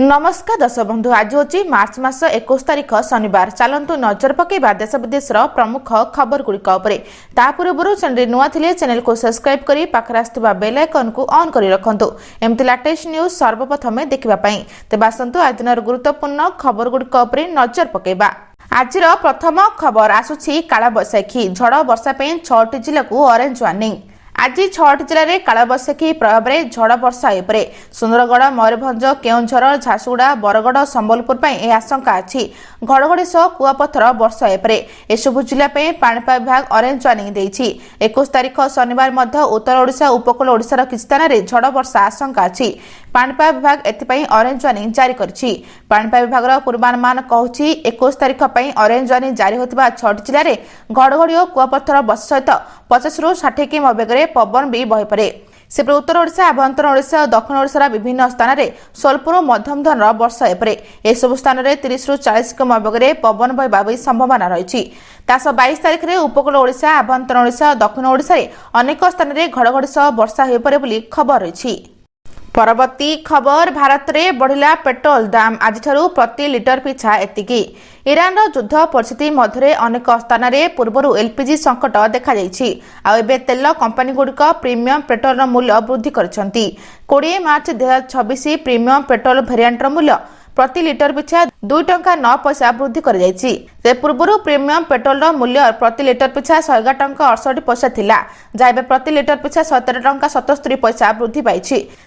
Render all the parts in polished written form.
नमस्कार दर्शक बंधु आज हूँ मार्च मास 21 तारिख शनिवार। चलतु नजर पकेबा देश विदेश प्रमुख खबर गुड़िक पूर्व चैनल नुआ थे चैनल को सब्सक्राइब कर पाखर आसुवा बेल आइकन को ऑन कर रखु एमती लेटेस्ट न्यूज सर्वप्रथम देखापी। तेज आसतु आज दिन गुरुत्वपूर्ण खबर गुड़िक नजर पकेबा। आज प्रथम खबर आसुछि कालबैशाखी झड़ वर्षा 6टी जिला को ऑरेंज वार्निंग। आज 6टी जिले में कालबैशाखी प्रभाव में झड़ वर्षा सुंदरगढ़ मयूरभंज केउंझर झारसुगुड़ा बरगढ़ संबलपुर यह आशंका अच्छी घड़घड़ी सह कुआपथर वर्षा एसबू जिला पाणीपाग विभाग ऑरेंज वार्निंग देइछि। 21 तारिख शनिवार उत्तर ओडिशा उपकूल ओडिशार किछि स्थान में झड़ वर्षा आशंका अच्छी। पाणीपाग विभाग एथिपाई ऑरेंज वार्निंग जारी करछि। पाणीपाग विभाग पूर्वानुमान कहूछि 21 तारिख ऑरेंज वार्निंग जारी होतिबा 6टी जिले में घड़घड़ी और कुआपथर वर्षा सहित 50 ରୁ 60 किमी बेगर पवन भी बहीपे। सेपटे उत्तर ओडिशा आभ्यंतर ओडिशा और दक्षिण ओडिशार विभिन्न स्थान में स्वल्प मध्यम धरण वर्षा एसबू स्थान में 30 ରୁ 40 किमी बेगर पवन बहवा भी संभावना रही। 22 तारिख में उपकूल ओडिशा आभ्यंतर ओडिशा और दक्षिण ओडिशा अनेक स्थान में घड़घड़ी सह वर्षा होपरे खबर रही। परवर्ती खबर भारत में बढ़िला पेट्रोल दाम आज प्रति लिटर पिछा एतिकी। ईरान युद्ध परिस्थिति मध्य अनेक स्थान में पूर्व एलपीजी संकट देखा आबे तेल कंपनी गुड़िक प्रीमियम पेट्रोल मूल्य वृद्धि कर 20 मार्च 2026 प्रीमियम पेट्रोल वेरिएंट मूल्य प्रति लिटर पिछा 2 टंका 9 पैसा वृद्धि कर पूर्व प्रीमियम पेट्रोल मूल्य प्रति लिटर पिछा 111 टंका 68 पैसा थिला जहाँ प्रति लिटर पिछा 17 टंका 77 पैसा वृद्धि पाई।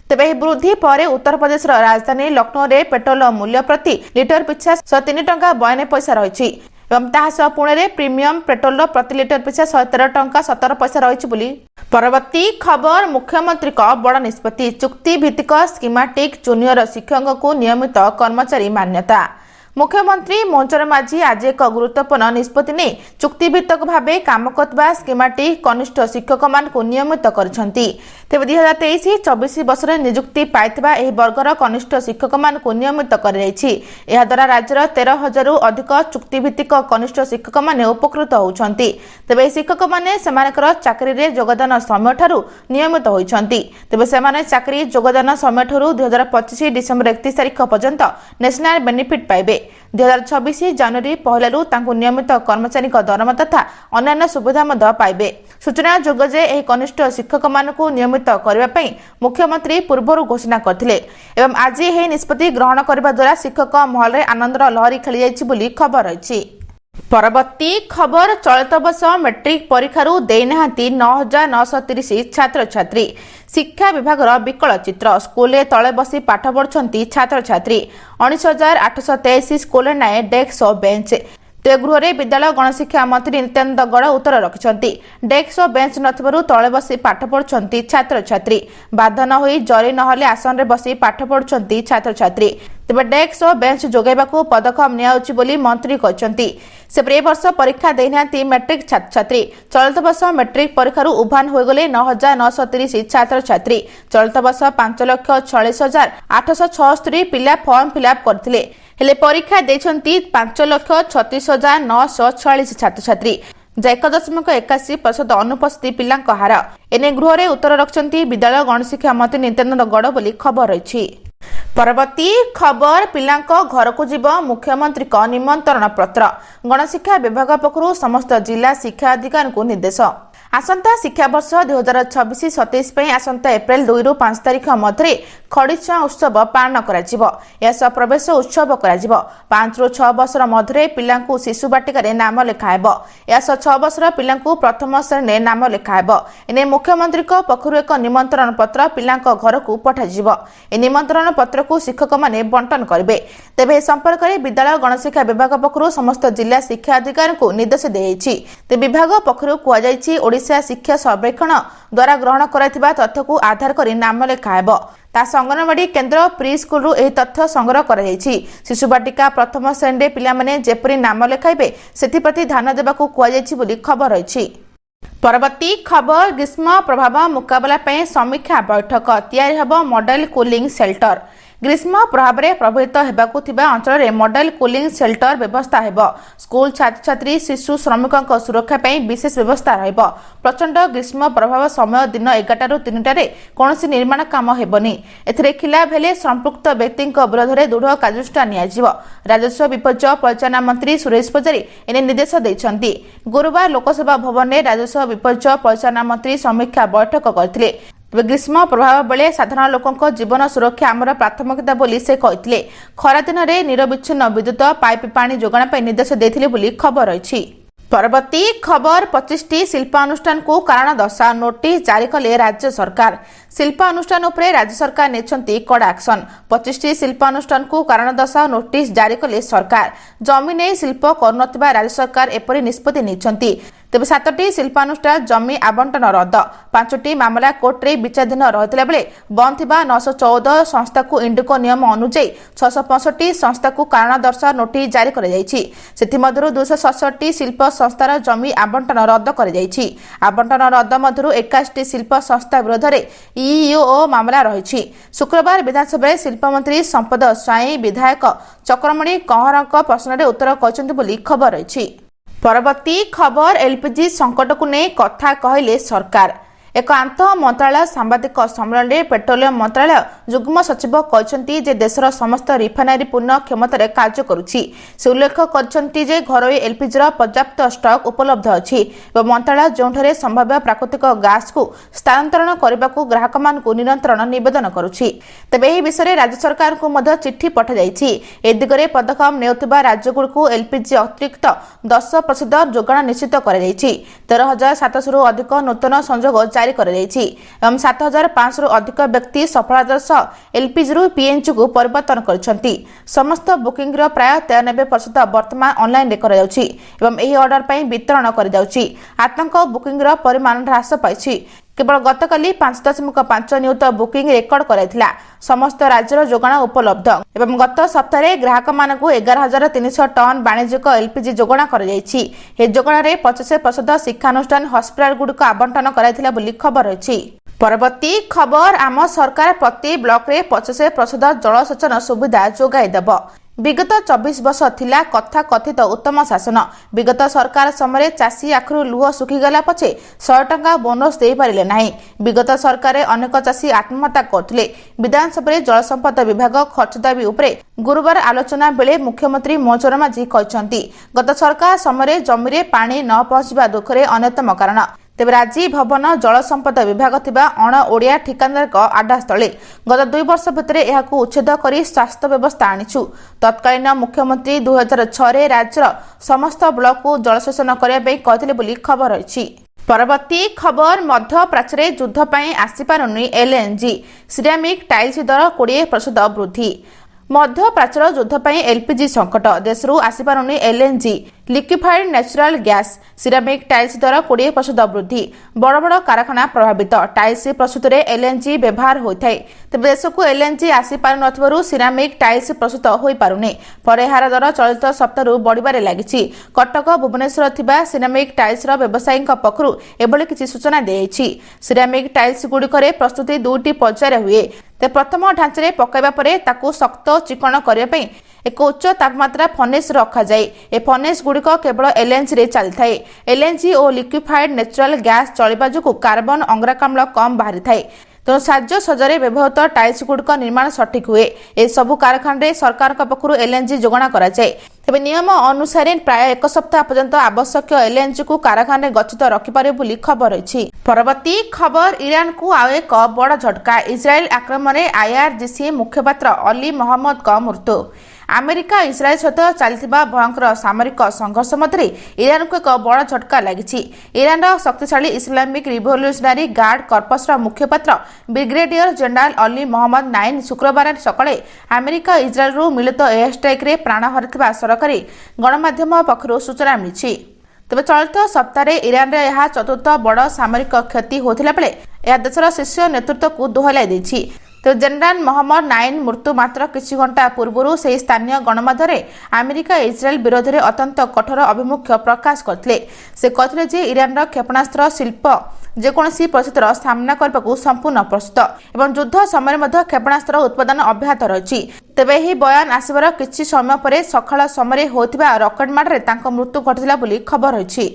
तेबे वृद्धि पर उत्तर प्रदेश राजधानी लखनऊ में पेट्रोल मूल्य प्रति लिटर पिछा 103 टंका 92 पैसा रही एवं तासह पुणे प्रीमियम पेट्रोल प्रति लिटर पिछा 113 टंका 17 पैसा रही। परवर्ती खबर मुख्यमंत्री बड़ निष्पत्ति चुक्ति भित्तिक स्कीमेटिक जूनियर शिक्षकों को नियमित कर्मचारी मान्यता। मुख्यमंत्री मोहन माझी आज एक गुरुत्वपूर्ण निष्पत्ति नहीं चुक्तिभित्तक भाव काम करथिबा स्कीमेटिक कनिष्ठ शिक्षक मान को नियमित करछंती। तेबे 2023-24 वर्ष में नियुक्ति पाइथिबा एही वर्गर कनिष्ठ शिक्षक मान को नियमित कर जायछि। एहा द्वारा राज्यर 13,000 रु अधिक चुक्तिभित्तिक कनिष्ठ शिक्षक माने उपकृत होउछंती। तेबे शिक्षक माने सेमानकर चाकरी रे योगदान समय ठारू नियमित होइछंती। तेबे सेमाने चाकरी योगदान समय ठारू 2025 डिसेंबर 31 तारिख पर्यंत नेशनल बेनिफिट पाइबे। 2026 जनवरी पहलू तांको नियमित कर्मचारी दरमा तथा अन्य सुविधा पाइबे। सूचना जोग जे एही कनिष्ठ शिक्षक मानकु नियमित करबा पई मुख्यमंत्री पूर्व घोषणा करथिले एवं आज एही निष्पत्ति ग्रहण करबा द्वारा शिक्षक महल रे आनंदर लहरी खेली जायछि बोली खबर रही। परवर्ती खबर चलित वर्ष मैट्रिक परीक्षार देनाहांती 9,930 छात्र छात्री। शिक्षा विभाग विकल चित्र स्कूल तले बसी पाठ पढ़ुछंती छात्र छात्री। 19,883 स्कूल नाए डेस्क और बेंच। गृह में विद्यालय गणशिक्षा मंत्री नित्यानंद गौड़ उत्तर रखिंट डेस्क और बेंच नथिबारु तले बसी पाठ पढ़ुछंती छात्र छात्री। बाध न होई जरी नहले आसन रे बसी पाठ पढ़ुछंती छात्र छात्री। तेबे डेस्क और बेंच जोगाइबाकू पदक्षेप नियाउछि बोली मंत्री कहछंती। से वर्ष परीक्षा देनाहांती मैट्रिक छात्र छात्री। चलित वर्ष मैट्रिक परीक्षार उभान होगले 9,930 छात्र छात्री। चलित वर्ष 5,46,876 पिला फॉर्म फिलअप करथिले हेले परीक्षा देछंती 5,36,946 छात्र छात्री। 1.81% अनुपस्थिति पिलांक हार। एने गृह में उत्तर रखिंट विद्यालय गणशिक्षा मंत्री नित्यानंद गौड़ बोली खबर रही। परवर्ती खबर पिलांक घर को जीव मुख्यमंत्री निमंत्रण पत्र। गणशिक्षा विभाग पक्षरु समस्त जिला शिक्षा अधिकारी को निर्देश। आसंता शिक्षा वर्ष 2026-27 आसंता एप्रिल 2 ରୁ 5 तारिख मध्य खड़ीछुआ उत्सव पालन कर प्रवेश उत्सव कर 5 ରୁ 6 वर्ष मध्य पिला शिशु बाटिकार नाम लिखाब। 6 वर्ष पिला प्रथम श्रेणी नाम लिखाब। एने मुख्यमंत्री पक्षरु एक निमंत्रण पत्र पिला घर को पठाଯିव। ए निमंत्रण पत्र को शिक्षक माने बंटन करेंगे। तेबे संपर्क में विद्यालय गणशिक्षा विभाग पक्षरु समस्त जिला शिक्षा अधिकारी को निर्देश दिया। विभाग पक्षरु कहुଯାଇଛି ओडिशा शिक्षा सर्वेक्षण द्वारा ग्रहण कराइथिबा तथ्य को आधार करी नाम लिखाब। अंगनवाड़ी केन्द्र प्री स्कूल एही तथ्य संग्रह कर शिशु बाटिका प्रथम श्रेणी पिला माने जेपरी नाम लिखाइबे सेथिप्रति ध्यान देबाकू कहुଯାଇଛି बोली खबर रही। परवर्ती खबर ग्रीष्म प्रभाव मुकाबला समीक्षा बैठक तैयारी हब मॉडल कूलिंग शेल्टर। ग्रीष्म प्रभाव में प्रभावित होगा अंचल मॉडल कूलिंग शेल्टर व्यवस्था हेबो। स्कूल छात्र छात्री शिशु श्रमिकों सुरक्षा विशेष व्यवस्था रहिब। प्रचंड ग्रीष्म प्रभाव समय दिन 11 ରୁ 3 कौन निर्माण काम हेबनी। एथिरे खिलाफ हेले संपुक्त व्यक्ति विरोध में दृढ़ कार्यानुष्ठान नियाजिब। राजस्व विपर्यय परिचालना मंत्री सुरेश पुजारी एने निर्देश देइछन्ति। गुरुवार लोकसभा भवन में राजस्व विपर्यय परिचालना मंत्री समीक्षा बैठक करथिले। ग्रीष्म प्रभाव बेले साधारण लोकों जीवन सुरक्षा आमर प्राथमिकता बोली से कहते। खरा दिन में निरविच्छिन्न विद्युत पाइप पानी जोगाण निर्देश देथिले बोली खबर रही। परवर्ती खबर 25टी शिल्पानुष्ठान को कारण दर्शा नोटिस जारी कले राज्य सरकार। शिल्पानुष्ठान उपरे राज्य सरकार नेछंती कड़ा एक्शन। 25टी शिल्पानुष्ठान को कारण दर्शा नोटिस जारी कले सरकार। जमी नहीं शिल्प करुनथिबा राज्य सरकार एपरि निष्पत्ति नेछंती। तेज 7टी शिल्पानुष्ठान जमी आवंटन रद्द। 5टी मामला कोर्टे विचाराधीन रही बेले बंद थिबा 914 संस्था को इंडिको नियम अनुଯାयी 665 संस्था को कारण दर्शा नोटिस जारी कर 267टी शिल्प संस्थार जमी आवंटन रद्द कर। आवंटन रद्द मध्य 21टी शिल्प संस्था विरोध में ईओ मामला रही। शुक्रवार विधानसभा शिल्पमंत्री संपद स्वाई विधायक चक्रमणि कौहर प्रश्न में उत्तर कहते खबर रही। परवर्ती खबर एलपीजी संकट को नहीं कथा कहले सरकार। एक आंत मंत्रालय सांबादिक सम्मेलन में पेट्रोलियम मंत्रालय युग्म सचिव कहते जे देशर समस्त रिफाइनरी पूर्ण क्षमतार कार्य करुछि। से उल्लेख करछन्ति जे घरोई एलपीजी पर्याप्त स्टॉक उपलब्ध अछि और मंत्रालय जोंठरे संभाव्य प्राकृतिक गैस को स्थानांतरण करने को ग्राहक मान को निरंतर निवेदन करुछि। तेबे एही विषय राज्य सरकार को मध्य चिट्ठी पठा जाइछि। ए दिगरे पदक्षेप नेउथिबा राज्यगुड़िक एलपीजी अतिरिक्त 10% जोगाण निश्चित कर 13,700 रु अधिक नूतन संजोग जारी कर 7,500 रु अधिक व्यक्ति सफलतार सह एलपीजी रु पीएनजी को परिवर्तन करछन्ति। समस्त बुकिंग रो प्राय 93% वर्तमान ऑनलाइन रे कर जाउछि एवं एही ऑर्डर पई वितरण कर जाउछि। आतंक बुकिंग रो परिमाण ह्रास पाइछि। केवल गतकाली 5.5 नियुत बुकिंग रेकर्ड कराइथिला। समस्त राज्यर जोगाण उपलब्ध एवं गत सप्ताह ग्राहक मानक 11,300 टन वाणिज्यिक एलपीजी जोगाण कर जाइछि। हे जोगाण रे 50% शिक्षानुष्ठान हॉस्पिटल गुड़िक आवंटन कराइथिला बोली खबर रही। परवर्ती खबर आम सरकार प्रति ब्लॉक रे 50% जलसेचन सुविधा जोगाई देब। विगत 24 वर्ष थिला कथा कथित उत्तम शासन। विगत सरकार समय चाषी आखिर लुह सुखीगला पछे 100 टंका बोनस दे पारिले नाही। विगत सरकार अनेक चाषी आत्महत्या करथिले। विधानसभा जल संपद विभाग खर्च दाबी उपरे गुरुवार आलोचना बेले मुख्यमंत्री मनोज माझी कहते गत सरकार समय जमी रे पानी न पहुंचवा दुखरे अन्यतम कारण। तेज राजीव भवन जल संपद विभाग थिबा अण ओडिया ठिकादार आडास्थले गत 2 वर्ष भितर यहाकू उच्छेद कर स्वास्थ्य व्यवस्था आनिछु। तत्कालीन मुख्यमंत्री 2006 रे राज्यर समस्त ब्लॉक को जलसेचन करने कहते बोली खबर रही। परवर्ती खबर मध्य प्राच्य युद्ध पर आसीपारुनी एलएनजी। सिरामिक टाइल्स दर 20% वृद्धि। मध्य प्राच्यर युद्ध पर एलपीजी संकट देश आसीपारुनी LNG liquefied natural gas ceramic tiles दर 20% वृद्धि। बड़ बड़ कारखाना प्रभावित। टाइल्स प्रस्तुत में एलएनजी व्यवहार होता है। तेज देश को एलएनजी आसीपार सिरामिक टाइल्स प्रस्तुत हो पारुनी। पर यार दर चलित सप्ताह बढ़िबारे लागिछि। कटक भुवनेश्वर थिबा सिरामिक टाइल्स व्यवसायी पक्षरु एभली किछि सूचना दियाछि। सिरामिक टाइल्स गुड़िकर प्रस्तुति 2टी पर्यायर हुए। प्रथम ढांचे पकाइबा परे ताकू शक्त चिकण करने एक उच्च तापमात्रा फनेस रखा जाए। ए फनेस गुड़िक केवल एलएनजी रे चली थाए। एलएनजी और लिक्विफाइड नेचुरल गैस चलिबा जो कार्बन अंगारकाम्ल कम बाहरी थाए। तेणु साज सजरे व्यवहृत टाइल्स गुड़िक निर्माण सठिक हुए। ए सबु कारखाना सरकार पक्षरु एलएनजी जोगाण करा जाए। तेबे नियम अनुसार प्राय 1 सप्ताह पर्यंत आवश्यक एलएनजी को कारखाना गच्छित रखिपारे बोली खबर रही। परवर्ती खबर ईरान को आउ एक बड़ झटका। इस्राएल आक्रमण में आईआरजीसी मुखपात्र अली मोहम्मद का मृत्यु। अमेरिका इस्राएल सहित चलता भयंकर सामरिक संघर्ष मध्य ईरान को एक बड़ झटका लगी। ईरान शक्तिशाली इस्लामिक रिवोल्यूशनरी गार्ड कर्पस मुखपात्र ब्रिगेडियर जनरल अली मोहम्मद नाइन शुक्रवार सकाळे अमेरिका इस्राएल मिलित एयर स्ट्राइक रे प्राण हरिथिबा सरकारी गणमाध्यम पक्षरु सूचना मिली। तेज चलित सप्ताह ईरान यह चतुर्थ बड़ सामरिक क्षति होता बेले यह देशर शीर्ष नेतृत्व को दोहलाई देछि। तो जनरल मोहम्मद नाइन मृत्यु मात्र किछि घंटा पूर्व से स्थानीय गणमाध्यम अमेरिका इस्राएल विरोध में अत्यंत कठोर अभिमुख्य प्रकाश करते। से कहते ईरान क्षेपणास्त्र शिल्प ଯେକୌଣସି ପରିସ୍ଥିତିର ସାମ୍ନା କରିବାକୁ ସମ୍ପୂର୍ଣ୍ଣ ପ୍ରସ୍ତୁତ ଏବଂ ଯୁଦ୍ଧ ସମୟରେ ମଧ୍ୟ କ୍ଷେପଣାସ୍ତ୍ର ଉତ୍ପାଦନ ଅବ୍ୟାହତ ରହିଛି। ତେବେ ଏହି ବୟାନ ଆସିବାର କିଛି ସମୟ ପରେ ସକାଳ ସମୟରେ ହୋଇଥିବା ରକେଟ ମାଡ଼ରେ ତାଙ୍କ ମୃତ୍ୟୁ ଘଟିଥିଲା ବୋଲି ଖବର ରହିଛି।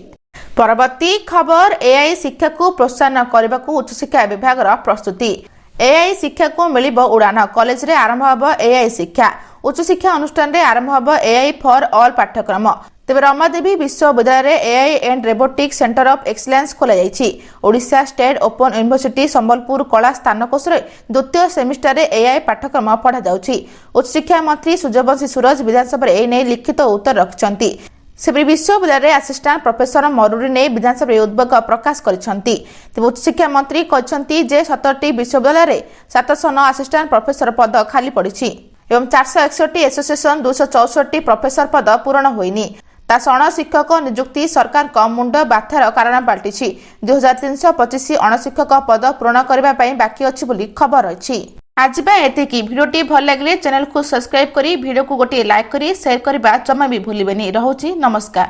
ପରବର୍ତ୍ତୀ ଖବର ଏଆଇ ଶିକ୍ଷାକୁ ପ୍ରୋତ୍ସାହନ କରିବାକୁ ଉଚ୍ଚଶିକ୍ଷା ବିଭାଗର ପ୍ରସ୍ତୁତି। एआई शिक्षा को मिलिब उड़ान कॉलेज रे आरंभ हब एआई शिक्षा उच्चशिक्षा अनुष्ठान रे आरंभ हब एआई फॉर ऑल पाठ्यक्रम। तेबे रमादेवी विश्वविद्यालय रे AI and robotics centre of excellence खोला जायछि। Odisha state open university Sambalpur कला स्नातकोत्स रे द्वितीय सेमिस्टर रे एआई पाठ्यक्रम पढ़ा जाउछि। उच्चशिक्षा मंत्री सूर्यवंशी सूरज विधानसभा रे एने लिखित उत्तर रखिसंती। सेपरि विश्वविद्यालय असिस्टांट प्रोफेसर मरुरी ने विधानसभा उद्वेग प्रकाश करिसंती। तेबे उच्चशिक्षा मंत्री कहछंती जे 17टी विश्वविद्यालय रे 709 असिस्टांट प्रोफेसर पद खाली पड़िछि एवं 461टी एसोसिएशन 264टी प्रोफेसर पद पूर्ण होइनी। ता सण शिक्षक नियुक्ति सरकार को मुंड बाथार कारण पलटिछि। 2325 अणशिक्षक पद पूर्ण करबा पई बाकी अछि बोली खबर अछि। आज एतिकी भिडियोटी भल लगे चैनल को सब्सक्राइब करी वीडियो को गोटे लाइक करी शेयर करबा जमा भी भूलिबेनी। रहउछि नमस्कार।